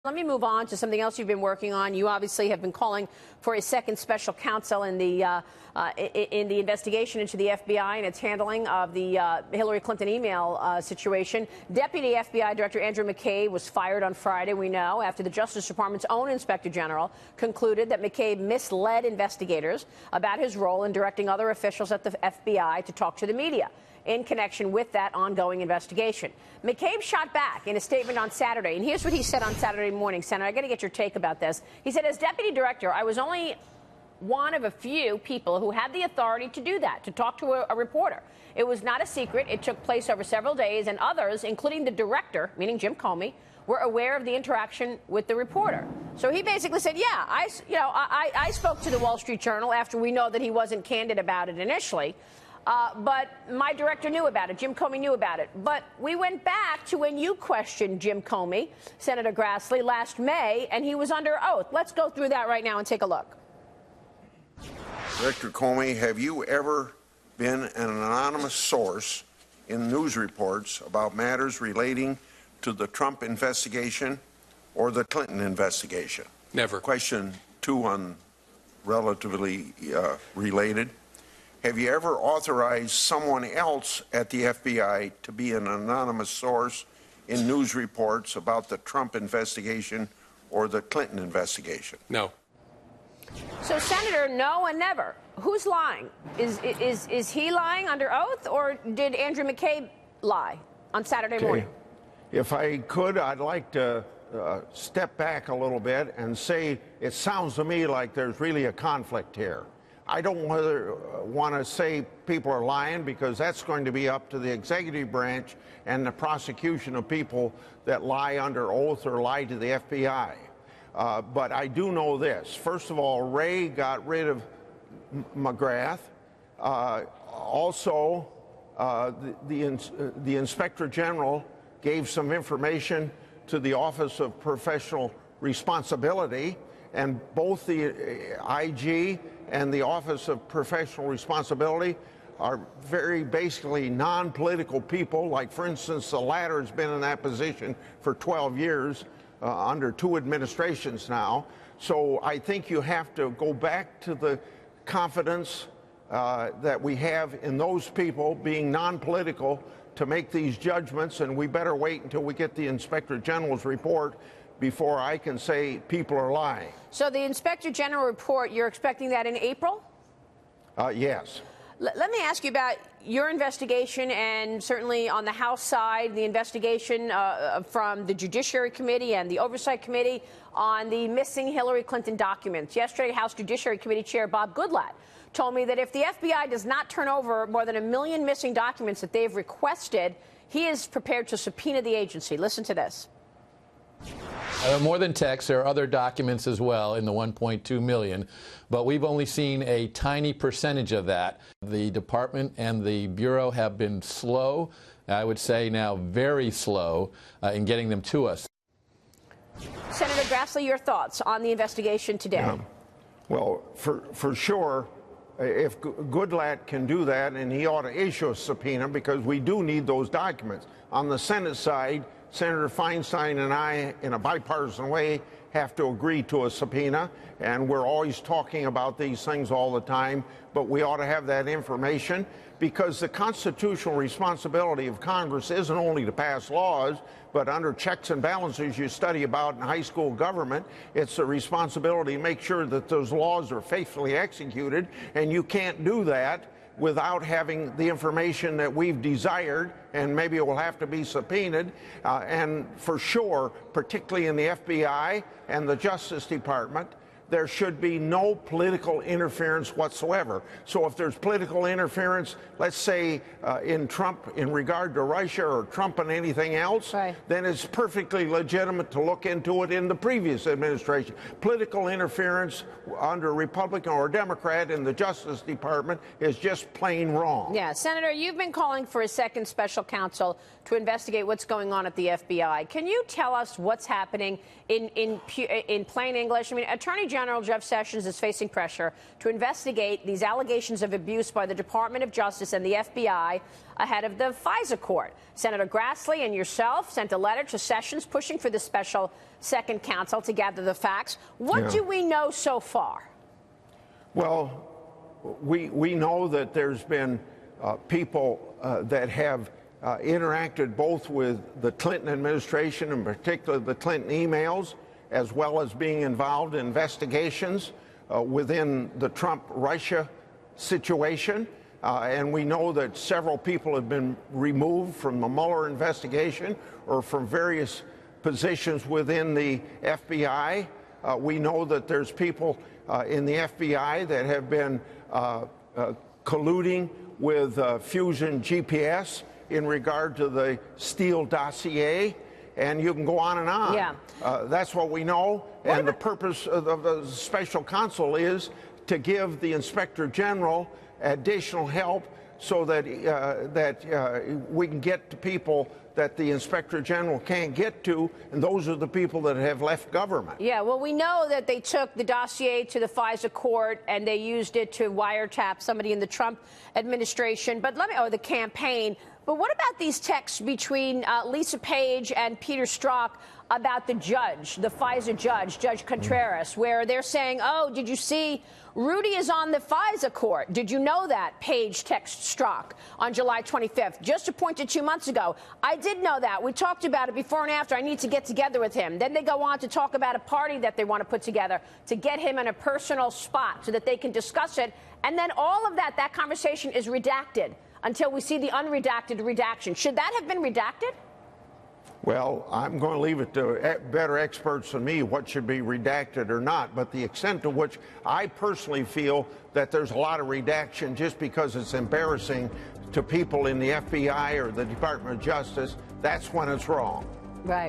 Let me move on to something else you've been working on. You obviously have been calling for a second special counsel in the investigation into the FBI and its handling of the Hillary Clinton email situation. Deputy FBI Director Andrew McCabe was fired on Friday, we know, after the Justice Department's own Inspector General concluded that McCabe misled investigators about his role in directing other officials at the FBI to talk to the media in connection with that ongoing investigation. McCabe shot back in a statement on Saturday, and here's what he said on Saturday morning. Senator, I got to get your take about this. He said, as deputy director, I was only one of a few people who had the authority to do that, to talk to a reporter. It was not a secret. It took place over several days, and others, including the director, meaning Jim Comey, were aware of the interaction with the reporter. So he basically said, yeah, I spoke to the Wall Street Journal after we know that he wasn't candid about it initially. But my director knew about it. Jim Comey knew about it. But we went back to when you questioned Jim Comey, Senator Grassley, last May, and he was under oath. Let's go through that right now and take a look. Director Comey, have you ever been an anonymous source in news reports about matters relating to the Trump investigation or the Clinton investigation? Never. Question 2 on relatively related. Have you ever authorized someone else at the FBI to be an anonymous source in news reports about the Trump investigation or the Clinton investigation? No. So, Senator, no and never. Who's lying? Is he lying under oath, or did Andrew McCabe lie on Saturday morning? If I could, I'd like to step back a little bit and say it sounds to me like there's really a conflict here. I don't want to say people are lying, because that's going to be up to the executive branch and the prosecution of people that lie under oath or lie to the FBI. But I do know this. First of all, Wray got rid of McGrath. Also, the Inspector General gave some information to the Office of Professional Responsibility, and both the IG and the Office of Professional Responsibility are very basically non-political people. Like, for instance, the latter has been in that position for 12 years under 2 administrations now. So I think you have to go back to the confidence that we have in those people being non-political to make these judgments, and we better wait until we get the Inspector General's report before I can say people are lying. So the Inspector General report, you're expecting that in April? Yes. Let me ask you about your investigation, and certainly on the House side, the investigation from the Judiciary Committee and the Oversight Committee on the missing Hillary Clinton documents. Yesterday, House Judiciary Committee Chair Bob Goodlatte told me that if the FBI does not turn over more than 1 million missing documents that they've requested, he is prepared to subpoena the agency. Listen to this. More than text, there are other documents as well in the 1.2 million, but we've only seen a tiny percentage of that. The department and the Bureau have been slow, I would say now very slow, in getting them to us. Senator Grassley, your thoughts on the investigation today? Well, for sure, if Goodlatte can do that, and he ought to issue a subpoena, because we do need those documents. On the Senate side, Senator Feinstein and I, in a bipartisan way, have to agree to a subpoena, and we're always talking about these things all the time, but we ought to have that information, because the constitutional responsibility of Congress isn't only to pass laws, but under checks and balances you study about in high school government, it's the responsibility to make sure that those laws are faithfully executed, and you can't do that without having the information that we've desired, and maybe it will have to be subpoenaed. And for sure, particularly in the FBI and the Justice Department, there should be no political interference whatsoever. So if there's political interference, let's say in Trump, in regard to Russia, or Trump and anything else, then it's perfectly legitimate to look into it in the previous administration. Political interference under Republican or Democrat in the Justice Department is just plain wrong. Yeah, Senator, you've been calling for a second special counsel to investigate what's going on at the FBI. Can you tell us what's happening in plain English? I mean, Attorney General General Jeff Sessions is facing pressure to investigate these allegations of abuse by the Department of Justice and the FBI ahead of the FISA court. Senator Grassley and yourself sent a letter to Sessions pushing for the special second counsel to gather the facts. What do we know so far? Well, we know that there's been people that have interacted both with the Clinton administration, in particular the Clinton emails, as well as being involved in investigations within the Trump-Russia situation. And we know that several people have been removed from the Mueller investigation or from various positions within the FBI. We know that there's people in the FBI that have been colluding with Fusion GPS in regard to the Steele dossier, and you can go on and on. Yeah. That's what we know, and the purpose of the special counsel is to give the Inspector General additional help so that we can get to people that the Inspector General can't get to, and those are the people that have left government. Yeah, well, we know that they took the dossier to the FISA court and they used it to wiretap somebody in the Trump administration, or the campaign. But what about these texts between Lisa Page and Peter Strzok about the judge, the FISA judge, Judge Contreras, where they're saying, oh, did you see Rudy is on the FISA court? Did you know that? Page texts Strzok on July 25th, just appointed 2 months ago. I did know that. We talked about it before and after. I need to get together with him. Then they go on to talk about a party that they want to put together to get him in a personal spot so that they can discuss it. And then all of that conversation is redacted until we see the unredacted redaction. Should that have been redacted? Well, I'm going to leave it to better experts than me what should be redacted or not, but the extent to which I personally feel that there's a lot of redaction just because it's embarrassing to people in the FBI or the Department of Justice, that's when it's wrong. Right.